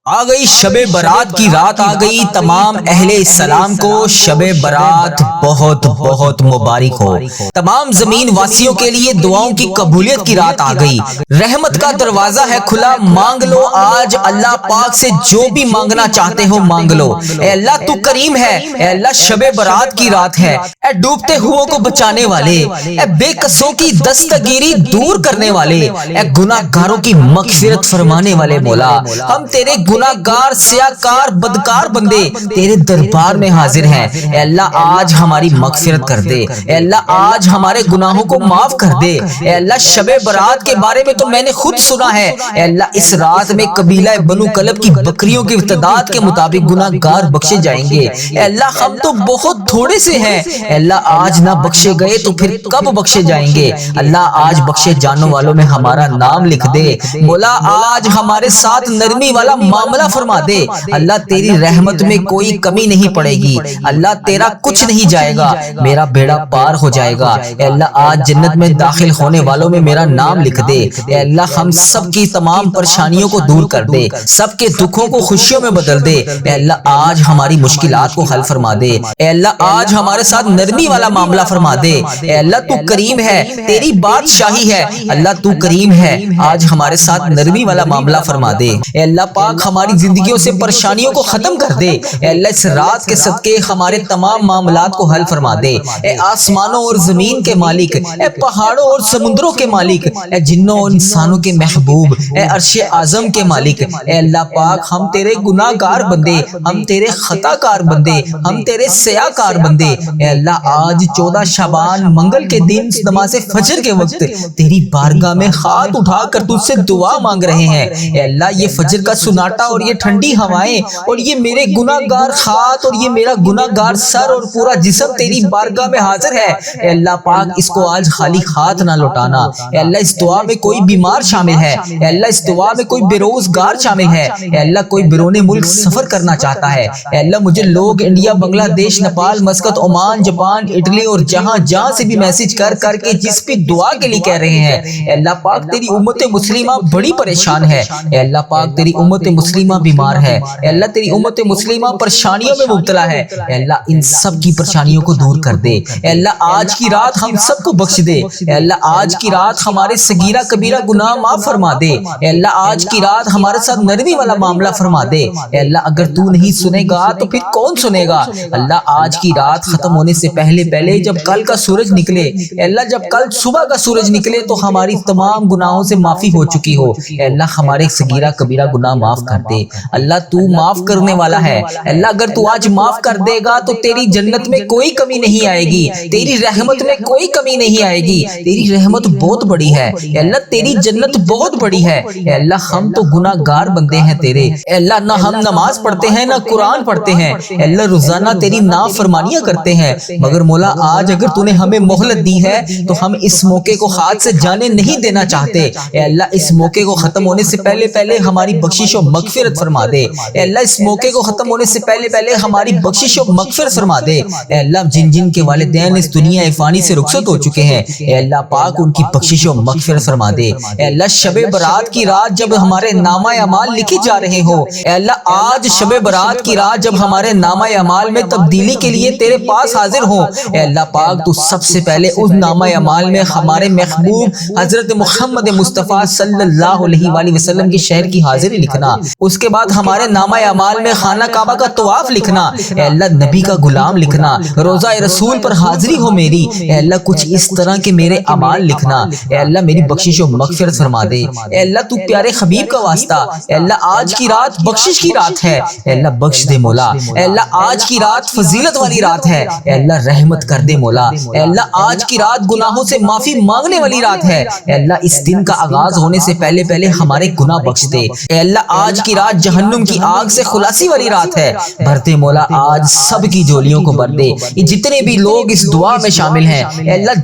آ گئی شب برات کی رات، آ گئی تمام اہل اسلام کو شب برات بہت بہت مبارک ہو۔ تمام زمین واسیوں کے لیے دعاؤں کی قبولیت کی رات آ گئی۔ رحمت کا دروازہ ہے کھلا، مانگ لو آج اللہ پاک سے جو بھی مانگنا چاہتے ہو مانگ لو۔ اے اللہ تو کریم ہے، اے اللہ شب برات کی رات ہے، اے ڈوبتے ہوئوں کو بچانے والے، اے بے قصوں کی دستگیری دور کرنے والے، اے گناہ گاروں کی مغفرت فرمانے والے مولا، ہم تیرے گناہ گار سیاکار بدکار بندے تیرے دربار میں حاضر ہیں۔ اے اللہ آج ہماری مغفرت کر دے، اے اللہ آج ہمارے گناہوں کو معاف کر دے۔ اے اللہ شب برات کے بارے میں تو میں نے خود سنا ہے، اے اللہ اس رات میں قبیلہ بنو کلب کی بکریوں کی تعداد کے مطابق گناہ گار بخشے جائیں گے۔ اے اللہ ہم تو بہت تھوڑے سے ہیں، اے اللہ آج نہ بخشے گئے تو پھر کب بخشے جائیں گے؟ اللہ آج بخشے جانوں والوں میں ہمارا نام لکھ دے۔ مولا آج ہمارے ساتھ نرمی والا معاملہ فرما دے۔ اللہ تیری رحمت میں کوئی کمی نہیں پڑے گی، اللہ تیرا کچھ نہیں جائے گا، میرا بیڑا پار ہو جائے گا۔ اے اللہ آج جنت میں داخل ہونے والوں میں میرا نام لکھ دے۔ اے اللہ ہم سب کی تمام پریشانیوں کو دور کر دے، سب کے دکھوں کو خوشیوں میں بدل دے۔ اے اللہ آج ہماری مشکلات کو حل فرما دے۔ اے اللہ آج ہمارے ساتھ نرمی والا معاملہ فرما دے۔ اے اللہ تو کریم ہے، تیری بادشاہی ہے، اللہ تو کریم ہے، آج ہمارے ساتھ نرمی والا معاملہ فرما دے۔ اے اللہ پاک ہماری زندگیوں سے پریشانیوں کو ختم کر دے۔ اے اللہ اس رات کے صدقے ہمارے تمام معاملات کو حل فرما دے۔ اے آسمانوں اور زمین کے مالک، اے پہاڑوں اور سمندروں کے مالک، اے جنوں اور انسانوں کے محبوب، اے عرش اعظم کے مالک، اے اللہ پاک ہم تیرے گناہ گار بندے، ہم تیرے خطا کار بندے، ہم تیرے سیاہ کار بندے۔ اے اللہ آج 14 شعبان منگل کے دن نماز فجر کے وقت تیری بارگاہ میں ہاتھ اٹھا کر تجھ سے دعا مانگ رہے ہیں۔ اے اللہ یہ فجر کا سناٹا اور یہ ٹھنڈی ہوائیں اور یہ میرے گناہ گار ہاتھ اور یہ میرا گناہ گار سر اور پورا جسم تیری بارگاہ میں حاضر ہے۔ اے اللہ پاک اس کو آج خالی ہاتھ نہ لوٹانا۔ اے اللہ اس دعا میں کوئی بیمار شامل ہے، اے اللہ اس دعا میں کوئی بے روزگار شامل ہے، اے اللہ کوئی بیرون ملک سفر کرنا چاہتا ہے۔ اے اللہ مجھے لوگ انڈیا، بنگلہ دیش، Nepal, Muscat, Oman, Japan, Italy اور جہاں سے بھی میسج کر کے جس بھی دعا کے لیے کہہ رہے ہیں، اے اللہ پاک تیری امت مسلمہ بڑی پریشان ہے، اے اللہ پاک تیری امت مسلمہ بیمار ہے، اے اللہ تیری امت مسلمہ پریشانیوں میں مبتلا ہے۔ اے اللہ ان سب کی پریشانیوں کو دور کر دے۔ اے اللہ آج کی رات ہم سب کو بخش دے۔ اے اللہ آج کی رات ہمارے صغیرہ کبیرہ گناہ معاف فرما دے۔ اے اللہ آج کی رات ہمارے ساتھ نرمی والا معاملہ فرما دے۔ اے اللہ اگر تو نہیں سنے گا تو پھر کون سنے گا؟ اللہ آج کی رات ختم ہونے سے پہلے جب کل کا سورج نکلے، اے اللہ جب کل صبح کا سورج نکلے تو ہماری تمام گناہوں سے معافی ہو چکی ہو۔ اے اللہ ہمارے صغیرہ کبیرہ گناہ معاف کر دے۔ اللہ تو معاف کرنے والا ہے۔ اللہ اگر تو آج معاف کر دے گا تو تیری جنت میں کوئی کمی نہیں آئے گی، تیری رحمت میں کوئی کمی نہیں آئے گی۔ تیری رحمت بہت بڑی ہے، اے اللہ تیری جنت بہت بڑی ہے۔ اے اللہ ہم تو گناہ گار بندے ہیں تیرے، اے اللہ نہ ہم نماز پڑھتے ہیں نہ قرآن پڑھتے ہیں، اے اللہ روزانہ تیری نافرمانیاں کرتے ہیں، مگر مولا آج اگر تو نے ہمیں مہلت دی ہے تو ہم اس موقع کو ہاتھ سے جانے نہیں دینا چاہتے۔ اے اللہ اس موقع کو ختم ہونے سے پہلے ہماری بخشش و مغفرت فرما دے۔ اے اللہ اس موقع کو ختم ہونے سے پہلے ہماری بخشش و مغفرت فرما دے۔ اے اللہ جن کے والدین اس دنیا فانی سے رخصت ہو چکے ہیں، اے اللہ پاک ان کی بخشش و مغفرت فرما دے۔ اے اللہ شب برات کی رات جب ہمارے نامہ اعمال لکھے جا رہے ہو، اے اللہ آج شب برات کی رات جب ہمارے نامہ اعمال میں تبدیلی کے لیے تیرے پاس حاضر ہوں، اے اللہ پاک تو سب سے پہلے اس نامہ اعمال میں ہمارے محبوب حضرت محمد مصطفیٰ صلی اللہ علیہ وآلہ وسلم کے شہر کی حاضری لکھنا، اس کے بعد ہمارے نامہ اعمال میں خانہ کعبہ کا طواف لکھنا، اے اللہ نبی کا غلام لکھنا، روضہ رسول پر حاضری ہو میری، اے اللہ کچھ اس طرح کے میرے اعمال لکھنا۔ اے اللہ میری بخشش و مغفرت فرما دے۔ اے اللہ تو پیارے حبیب کا واسطہ، اے اللہ آج کی رات بخشش کی رات ہے، اے اللہ بخش دے مولا۔ اے اللہ آج کی رات فضیلت والی رات ہے، اے اللہ رحمت کر دے مولا۔ اے اللہ آج کی رات گناہوں سے معافی مانگنے والی رات ہے، اے اللہ اس دن کا آغاز ہونے سے پہلے ہمارے گناہ بخش دے۔ اے اللہ آج کی رات جہنم کی آگ سے خلاصی والی رات ہے، بھر دے مولا آج سب کی جولیوں کو بھر دے۔ یہ جتنے بھی لوگ اس دعا میں شامل ہیں، اے اللہ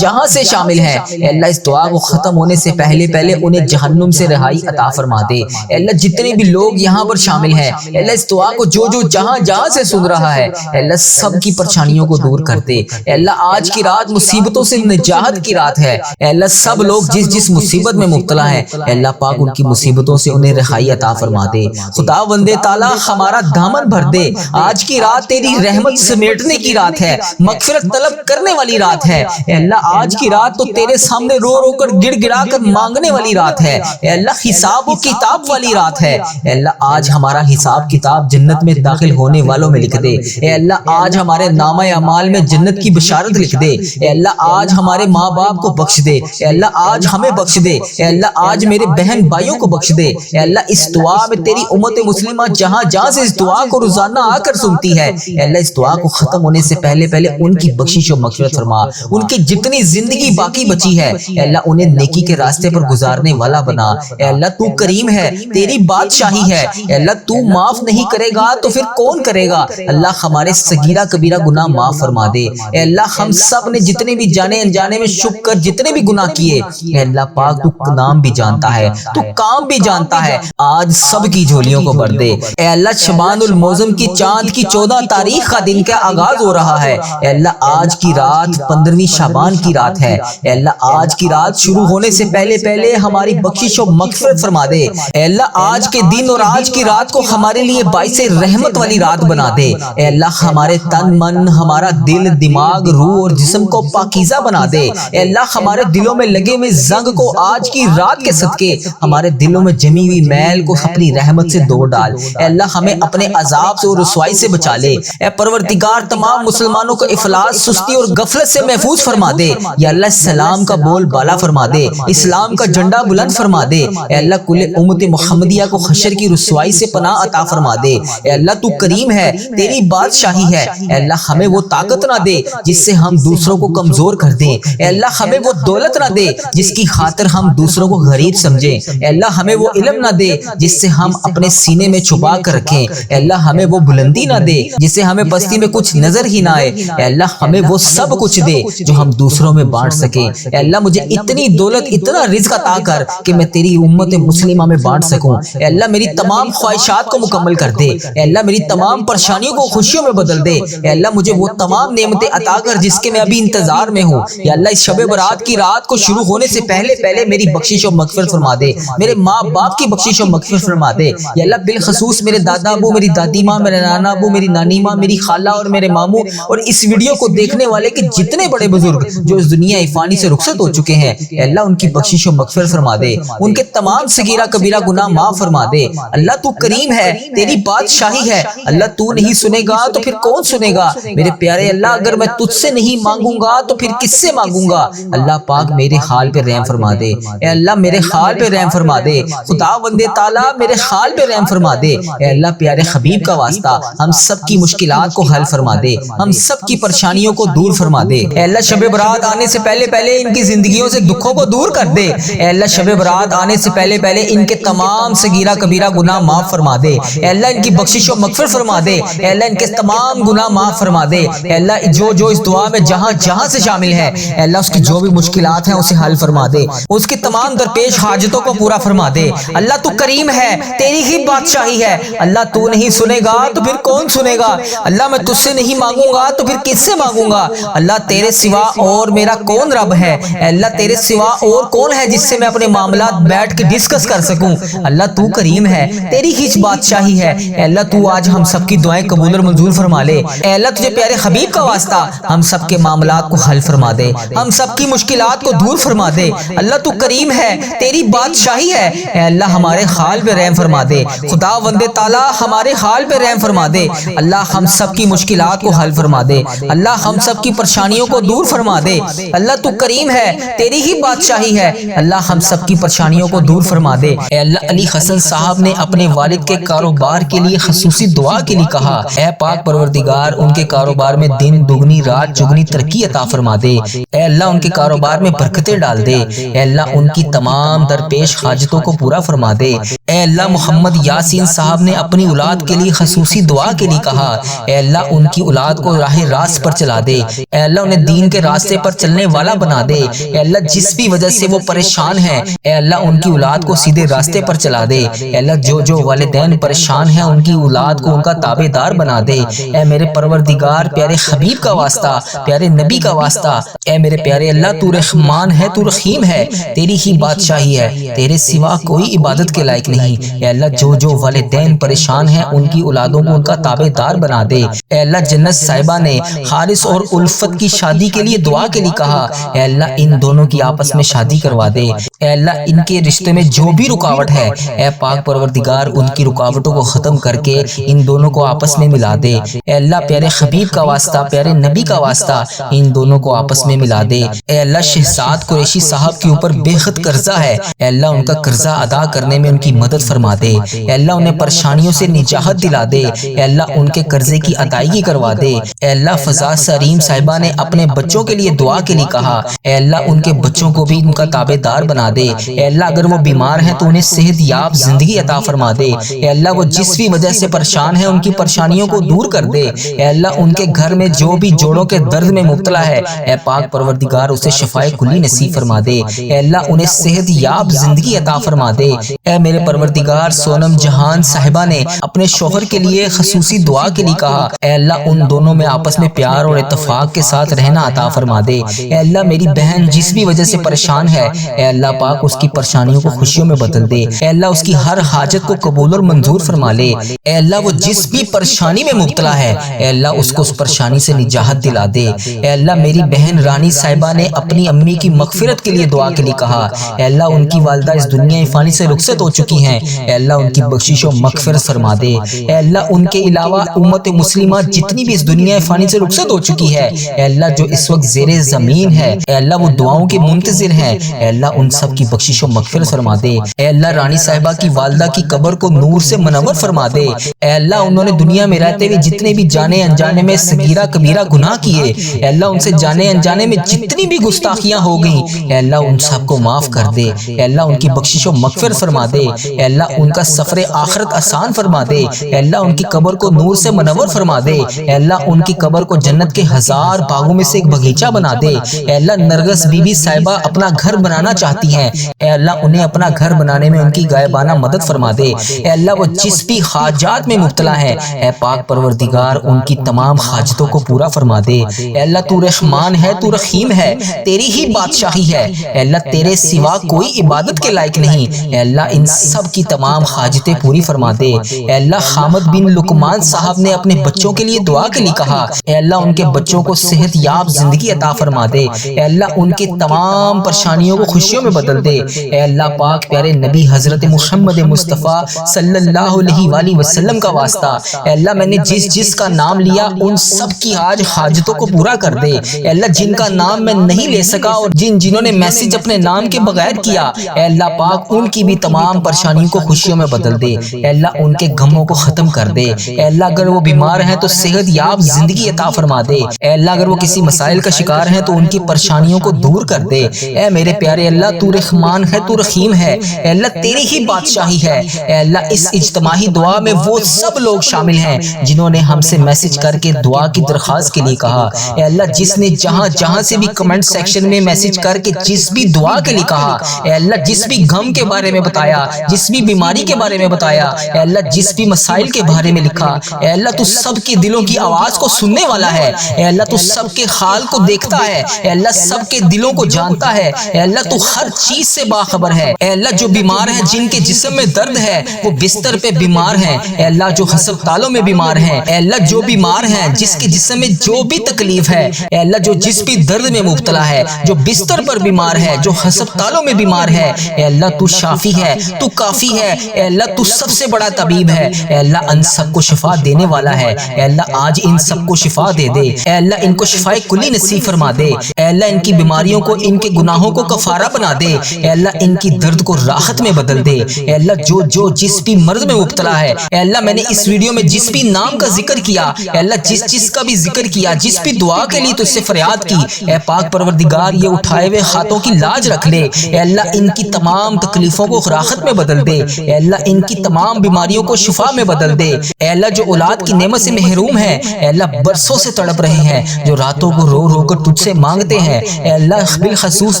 جہاں سے شامل ہیں، اے اللہ اس دعا کو ختم ہونے سے پہلے انہیں جہنم سے رہائی عطا فرما دے۔ اے اللہ جتنے بھی لوگ یہاں پر شامل ہیں، اے اللہ اس دعا کو جو جہاں سے سن رہا ہے، اے اللہ سب کی پریشانیوں کو دور کر دے۔ اے اللہ آج کی رات مصیبتوں سے نجات کی رات ہے، اے اللہ سب لوگ جس مصیبت میں مبتلا ہیں، اے اللہ پاک ان کی مصیبتوں سے انہیں رہائی عطا فرما دے۔ خداوند تعالی ہمارا دامن بھر دے، آج کی رات تیری رحمت سمیٹنے کی رات ہے، مغفرت طلب کرنے والی رات ہے۔ اے اللہ آج کی رات تو تیرے سامنے رو رو کر گڑ گڑا کر مانگنے والی رات ہے۔ اے اللہ حساب و کتاب والی رات ہے۔ اے اللہ آج ہمارا حساب کتاب جنت میں داخل ہونے والوں میں لکھ دے۔ اے اللہ آج ہمارے نامہ اعمال میں جنت کی بشارت لکھ دے۔ اے اللہ آج ہمارے ماں باپ کو بخش دے۔ اے اللہ آج ہمیں بخش دے۔ اے اللہ آج میرے بہن بھائیوں کو بخش دے۔ اے اللہ اس دعا میں تیری امت مسلمہ جہاں جہاں سے اس دعا کو روزانہ آ کر سنتی ہے، اے اللہ اس دعا کو ختم ہونے سے پہلے ان کی بخشش و مغفرت فرما۔ ان کی جتنی زندگی باقی بچی ہے اے اللہ انہیں نیکی کے راستے پر گزارنے والا بنا۔ اے اللہ تو کریم ہے، تیری بادشاہی ہے۔ اے اللہ تو معاف نہیں کرے گا تو پھر کون کرے گا؟ اللہ ہمارے صغیرہ کبیرہ گناہ معاف فرما دے۔ اے اللہ ہم سب نے جتنے بھی جانے انجانے میں چھپ کر جتنے بھی گناہ کیے، اے اللہ پاک تو نام بھی جانتا ہے، تو کام بھی جانتا ہے، آج سب کی جھولیوں کو بھر دے۔ اے اللہ شبان المعظم کی چاند کی 14 تاریخ کا دن کا آغاز ہو رہا ہے۔ اے اللہ آج کی رات 15ویں شعبان کی رات ہے۔ اے اللہ آج کی رات شروع ہونے سے پہلے ہماری بخشش و مغفرت فرما دے۔ اے اللہ آج کے دن اور آج کی رات کو ہمارے لیے باعث رحمت والی رات بنا دے۔ اے اللہ ہمارے تن من، ہمارا دل، دماغ، روح اور جسم کو پاکیزہ بنا دے۔ اے اللہ ہمارے دلوں میں لگے ہوئے زنگ کو آج کی رات کے صدقے ہمارے دلوں میں جمی ہوئی میل کو اپنی رحمت سے دھو ڈال۔ اے اللہ ہمیں اپنے عذاب سے اور رسوائی سے بچا لے۔ اے پروردگار تمام مسلمانوں کو افلاس، سستی اور غفلت سے محفوظ فرما دے۔ یا اللہ اسلام کا بول بالا فرما دے، اسلام کا جھنڈا بلند فرما دے۔ اے اللہ کل امت محمدیہ کو حشر کی رسوائی سے پناہ عطا فرما دے۔ اے اللہ تو کریم ہے، تیری بادشاہی ہے۔ اے اللہ ہمیں وہ طاقت نہ دے جس سے ہم دوسروں کو کمزور کر دیں۔ اے اللہ ہمیں وہ دولت نہ دے جس کی خاطر ہم دوسروں کو غریب سمجھیں۔ اے اللہ ہمیں وہ علم نہ دے جس سے ہم اپنے سینے میں چھپا کر رکھیں۔ اے اللہ ہمیں وہ بلندی نہ دے جس سے ہمیں پستی میں کچھ نظر ہی نہ آئے۔ اے اللہ ہمیں وہ سب کچھ دے جو ہم دوسروں میں بانٹ سکیں۔ اے اللہ مجھے اتنی دولت، اتنا رزق عطا کر کہ میں تیری امت مسلمہ میں بانٹ سکوں۔ اے اللہ میری تمام خواہشات کو مکمل کر دے۔ اے اللہ میری تمام پریشانیوں کو خوشیوں میں بدل دے۔ اے اللہ مجھے وہ تمام نعمتیں عطا کر جس کے میں ابھی انتظار میں ہوں۔ یا اللہ اس شب برات کی رات کو شروع ہونے سے پہلے میری بخشش و مغفرت فرما دے، میرے ماں باپ کی بخشش و مغفرت فرما دے۔ یا اللہ بالخصوص میرے دادا ابو، میری دادی ماں، میرے نانا ابو، میری نانی ماں، میری خالہ اور میرے ماموں اور اس ویڈیو کو دیکھنے والے کے جتنے بڑے بزرگ جو اس دنیا فانی سے رخصت ہو چکے ہیں، اے اللہ ان کی بخشش و مغفرت فرما دے، ان کے تمام صغیرہ کبیرہ گناہ معاف فرما دے۔ اللہ تو کریم ہے، تیری بادشاہی ہے۔ اللہ تو نہیں سنے گا تو پھر کون سنے گا؟ میرے پیارے اللہ اگر میں تجھ سے نہیں مانگوں گا تو پھر کس سے مانگوں گا؟ اللہ پاک میرے حال پہ رحم فرما دے۔ اے اللہ میرے حال پہ رحم فرما دے۔ خداوند تعالیٰ میرے حال پہ رحم فرما دے۔ اے اللہ پیارے حبیب کا واسطہ ہم سب کی مشکلات کو حل فرما دے، ہم سب کی پریشانیوں کو دور فرما دے۔ اے اللہ شب برات آنے سے پہلے ان کی زندگیوں سے دکھوں کو دور کر دے۔ اے اللہ شب برات آنے سے پہلے ان کے تمام صغیرہ کبیرہ گناہ معاف فرما دے۔ اے اللہ ان کی بخشش و مغفرت فرما دے۔ اے اللہ ان کے تمام گناہ معاف فرما دے۔ اے اللہ جو اس دعا میں جہاں سے شامل ہے، اے اللہ اس کی جو بھی مشکلات ہیں اسے حل فرما دے، اس کی تمام درپیش حاجتوں کو پورا فرما دے۔ اللہ تو کریم ہے، تیری ہی بادشاہی ہے۔ اللہ تو نہیں سنے گا تو پھر کون سنے گا؟ اللہ میں تجھ سے نہیں مانگوں گا تو پھر کس سے مانگوں گا؟ اللہ تیرے سوا اور میرا کون رب ہے؟ اے اللہ تیرے سوا اور کون ہے جس سے میں اپنے معاملات بیٹھ کے ڈسکس کر سکوں؟ اللہ تو کریم ہے، تیری ہی بادشاہی ہے۔ اے اللہ تو آج ہم سب کی دعائیں قبول اور منظور فرما لے۔ اے اللہ تجھے پیارے حبیب کا واسطہ ہم سب کے معاملات کو حل فرما دے، ہم سب کی مشکلات کو دور فرما دے۔ اللہ تو کریم ہے، تیری بادشاہی ہے۔ اے اللہ ہمارے حال پہ رحم فرما دے۔ خداوند تعالیٰ ہمارے حال پہ رحم فرما دے۔ اللہ ہم سب کی مشکلات کو حل فرما دے، اللہ ہم سب کی پریشانیوں کو دور فرما دے۔ اللہ تو کریم ہے، تیری ہی بادشاہی ہے۔ اللہ ہم سب کی پریشانیوں کو دور فرما دے۔ اے اللہ علی حسن صاحب نے اپنے والد کے کاروبار کے لیے خصوصی دعا کے لیے کہا، اے پاک پروردگار ان کے کاروبار میں دن دگنی رات چگنی ترقی عطا فرما دے۔ اے اللہ ان کے کاروبار میں برکتیں ڈال دے۔ اے اللہ ان کی تمام درپیش حاجتوں کو پورا فرما دے۔ اے اللہ محمد یاسین صاحب نے اپنی اولاد کے لیے خصوصی دعا کے لیے کہا، اے اللہ ان کی اولاد کو راہ راست پر چلا دے۔ اے اللہ انہیں دین کے راستے پر چلنے والا بنا دے۔ اے اللہ جس بھی وجہ سے وہ پریشان ہیں، اے اللہ ان کی اولاد کو سیدھے راستے پر چلا دے۔ اے اللہ جو والدین پریشان ہیں ان کی اولاد کو ان کا تابع دار بنا دے۔ اے میرے پروردگار پیارے حبیب کا واسطہ، پیارے نبی کا واسطہ، اے میرے پیارے اللہ تو رحمان ہے، تو رحیم ہے، تیری ہی بادشاہی ہے۔ تیرے سوا کوئی عبادت کے لائق نہیں۔ اے اللہ جو والدین پریشان ہیں ان کی اولادوں کو ان کا تابع دار بنا دے۔ اے اللہ جنت صاحبہ نے حارث اور الفت کی شادی کے لیے دعا کے لیے کہا، اے اللہ ان دونوں کی آپس میں شادی کروا دے۔ اے اللہ ان کے رشتے میں جو بھی رکاوٹ ہے، اے پاک پروردگار ان کی رکاوٹوں کو ختم کر کے ان دونوں کو آپس میں ملا دے۔ اے اللہ پیارے حبیب کا واسطہ، پیارے نبی کا واسطہ ان دونوں کو آپس میں ملا دے۔ اے اللہ شہزاد قریشی صاحب کے اوپر بے حد قرضہ ہے، اے اللہ ان کا قرضہ ادا کرنے میں ان کی مدد فرما دے۔ اے اللہ انہیں پریشانیوں سے نجات دلا دے۔ اے اللہ ان کے قرضے کی ادائیگی کروا دے۔ اے اللہ فضا سریم صاحبہ نے اپنے بچوں کے لیے دعا کے لیے کہا، اے اللہ ان کے بچوں کو بھی ان کا تابع دار بنا دے۔ اے اللہ اگر وہ بیمار ہیں تو انہیں صحت یاب زندگی عطا فرما دے۔ اے اللہ وہ جس بھی وجہ سے پریشان ہیں ان کی پریشانیوں کو دور کر دے۔ اے اللہ ان کے گھر میں جو بھی جوڑوں کے درد میں مبتلا ہے، اے پاک پروردگار اسے شفائے کلی نصیب فرما دے۔ اے اللہ انہیں صحت یاب زندگی عطا فرما دے۔ اے میرے پروردگار سونم جہان صاحبہ نے اپنے شوہر کے لیے خصوصی دعا کے لیے کہا، اے اللہ ان دونوں میں آپس میں پیار اور اتفاق کے ساتھ رہنا عطا فرما دے۔ اے اللہ میری بہن جس بھی وجہ سے پریشان ہے، اے اللہ پاک اس کی پریشانیوں کو خوشیوں میں بدل دے۔ اے اللہ اس کی ہر حاجت کو قبول اور منظور فرما لے۔ اے اللہ وہ جس بھی پریشانی میں مبتلا ہے، اے اللہ اس کو اس پریشانی سے نجات دلا دے۔ اے اللہ میری بہن رانی صاحبہ نے اپنی امی کی مغفرت کے لیے دعا کے لیے کہا، اے اللہ ان کی والدہ اس دنیا فانی سے رخصت ہو چکی ہیں، اے اللہ ان کی بخشش و مغفرت فرما دے۔ اے اللہ ان کے علاوہ امت مسلمہ جتنی بھی اس دنیا فانی سے رخصت ہو چکی ہے، اے اللہ جو اس وقت زیر زمین ہے، اے اللہ وہ دعاؤں کے منتظر ہیں، اے اللہ ان سب کی بخشش و مغفرت فرما دے۔ اے اللہ رانی صاحبہ کی والدہ کی قبر کو نور سے منور فرما دے۔ اے اللہ انہوں نے دنیا میں رہتے ہوئے جتنے بھی جانے انجانے میں صغیرہ کبیرہ گناہ کیے، اے اللہ ان سے جانے انجانے میں جتنی بھی گستاخیاں ہو گئیں، اے اللہ ان سب کو معاف کر دے۔ اے اللہ ان کی بخشش و مغفرت فرما دے۔ اے اللہ ان کا سفر آخرت آسان فرما دے۔ اے اللہ ان کی قبر کو نور سے منور فرما دے۔ اے اللہ ان کی قبر کو جنت کے 1000 باغوں میں سے ایک باغیچہ بنا دے۔ اے اللہ نرگس بی بی صاحبہ اپنا گھر بنانا چاہتی ہیں، اے اللہ انہیں اپنا گھر بنانے میں ان کی غائبانہ مدد فرما دے۔ اے اللہ وہ جس بھی حاجات میں مبتلا ہے، اے پاک پروردگار ان کی تمام حاجتوں کو پورا فرما دے۔ اے اللہ تو رحمان ہے، تو رحیم ہے، تیری ہی بادشاہی ہے، اے اللہ تیرے سوا کوئی عبادت کے لائق نہیں۔ اے اللہ ان سب کی تمام حاجتیں پوری فرما دے۔ اے اللہ حامد بن لقمان صاحب نے اپنے بچوں کے لیے دعا کے لیے کہا، اے اللہ ان کے بچوں کو صحت یاب زندگی عطا فرما دے۔ اے اللہ ان کی تمام پریشانیوں کو خوشیوں میں بدل دے۔ اے اللہ پاک پیارے نبی حضرت محمد مصطفیٰ صلی اللہ علیہ وآلہ وسلم کا واسطہ، اے اللہ میں نے جس کا نام لیا ان سب کی آج حاجتوں کو پورا کر دے۔ اے اللہ جن کا نام میں نہیں لے سکا اور جنہوں نے میسج اپنے نام کے بغیر کیا، اے اللہ پاک ان کی بھی تمام پریشانیوں کو خوشیوں میں بدل دے۔ اے اللہ ان کے غموں کو ختم کر دے۔ اے اللہ اگر وہ بیمار ہیں تو صحت یاب زندگی عطا فرما دے۔ اے اللہ اگر وہ کسی مسائل کا شکار ہیں تو ان کی پریشانیوں کو دور کر دے۔ اے میرے پیارے اللہ تو رحمان ہے، تو رحیم ہے، اے اللہ تیری ہی بادشاہی ہے۔ اے اللہ اس اجتماعی دعا میں وہ سب لوگ شامل ہیں جنہوں نے ہم سے میسج کر کے دعا کی درخواست کے لیے کہا۔ اے اللہ جس نے جہاں سے بھی کمنٹ سیکشن میں میسج کر کے جس بھی دعا کے لیے کہا، اے اللہ جس بھی غم کے بارے میں بتایا، جس بھی بیماری کے بارے میں بتایا، اے اللہ جس بھی مسائل کے بارے میں لکھا، اے اللہ تو سب کے دلوں کی آواز کو سننے والا ہے۔ اے اللہ تو سب کے حال کو دیکھتا ہے، اے اللہ سب کے دلوں کو جانتا ہے، اے اللہ تو ہر چیز سے باخبر ہے۔ اے اللہ جو بیمار ہیں، جن کے جسم میں درد ہے، وہ بستر پہ بیمار ہیں، اے اللہ جو ہسپتالوں میں بیمار ہیں، اے اللہ جو بیمار ہیں، جس کے جسم میں جو بھی تکلیف ہے، اے اللہ جو جس بھی درد میں مبتلا ہے، جو بستر پر بیمار ہے، جو ہسپتالوں میں بیمار ہے، اے اللہ تو شافی ہے، تو کافی ہے، اے اللہ تو سب سے بڑا طبیب ہے، اے اللہ ان سب کو شفا دینے والا ہے۔ اے اللہ آج ان سب کو شفا دے دے، اے اللہ ان کو شفائے کلی نصیب فرما دے، اے اللہ ان کی بیماریوں کو، ان کے گناہوں کو کفارہ بنا دے، اے اللہ ان کی درد کو راحت میں بدل دے۔ اے اللہ جو جس بھی مرض میں مبتلا ہے، اے اللہ میں نے اس ویڈیو میں جس بھی نام کا ذکر کیا، اے اللہ جس کا بھی ذکر کیا، جس بھی دعا کے لیے تو اس سے فریاد کی، اے پاک پروردگار یہ اٹھائے ہوئے ہاتھوں کی لاج رکھ لے۔ اے اللہ ان کی تمام تکلیفوں کو راحت میں بدل دے، اے اللہ ان کی تمام بیماریوں کو شفا میں بدل دے۔ اے اللہ جو اولاد کی نعمت سے محروم ہے، اے اللہ برسوں سے تڑپ رہے ہیں، جو راتوں کو رو رو کر تجھ سے مانگتے ہیں، اے اللہ بالخصوص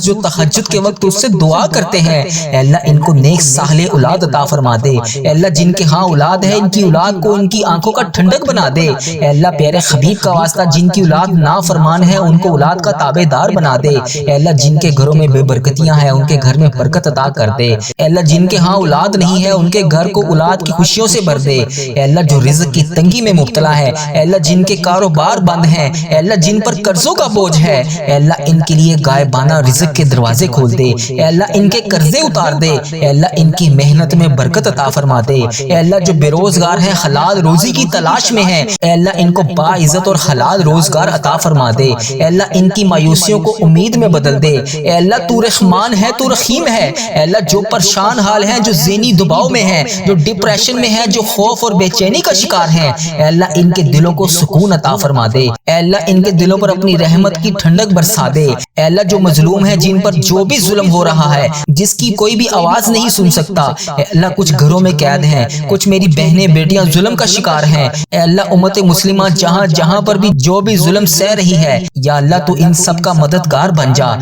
جو تہجد کے وقت تجھ سے دعا کرتے ہیں، اے اللہ ان کو نیک صالح اولاد عطا فرما دے۔ اے اللہ جن کے ہاں اولاد ہے، ان کی اولاد کو ان کی آنکھوں کا ٹھنڈک بنا دے۔ اے اللہ پیارے حبیب کا واسطہ جن کی اولاد نافرمان ہے، ان کو اولاد کا تابع دار بنا دے۔ اے اللہ جن کے گھروں میں بے برکتیاں ہیں، ان کے گھر میں برکت برکت عطا کر دے۔ اے اللہ جن کے ہاں اولاد نہیں ہے ان کے گھر کو اولاد کی خوشیوں سے بھر دے۔ اے اللہ جو رزق کی تنگی میں مبتلا ہے، اے اللہ جن کے کاروبار بند ہیں، اے اللہ جن پر قرضوں کا بوجھ ہے، اے اللہ ان کے لیے غائبانہ رزق کے دروازے کھول دے۔ اے اللہ ان کے قرضے اتار دے۔ اے اللہ ان کی محنت میں برکت عطا فرما دے۔ اے اللہ جو بے روزگار ہیں، حلال روزی کی تلاش میں ہیں، اے اللہ ان کو باعزت اور حلال روزگار عطا فرما دے۔ اے اللہ ان کی مایوسیوں کو امید میں بدل دے۔ اے اللہ تو رحمان ہے، تو رحیم ہے۔ اے اللہ جو پریشان حال ہیں، جو ذہنی دباؤ میں ہیں، جو ڈپریشن میں ہیں، جو خوف اور بے چینی کا شکار ہیں، اے اللہ ان کے دلوں کو سکون عطا فرما دے۔ اے اللہ ان کے دلوں پر اپنی رحمت کی ٹھنڈک برسا دے۔ اے اللہ جو مظلوم ہیں، جن پر جو بھی ظلم ہو رہا ہے، جس کی کوئی بھی آواز نہیں سن سکتا، اے اللہ کچھ گھروں میں قید ہیں، کچھ میری بہنیں بیٹیاں ظلم کا شکار ہیں، اے اللہ امت مسلمہ جہاں جہاں پر بھی جو بھی ظلم سہ رہی ہے، یا اللہ تو ان سب کا مددگار بن جا۔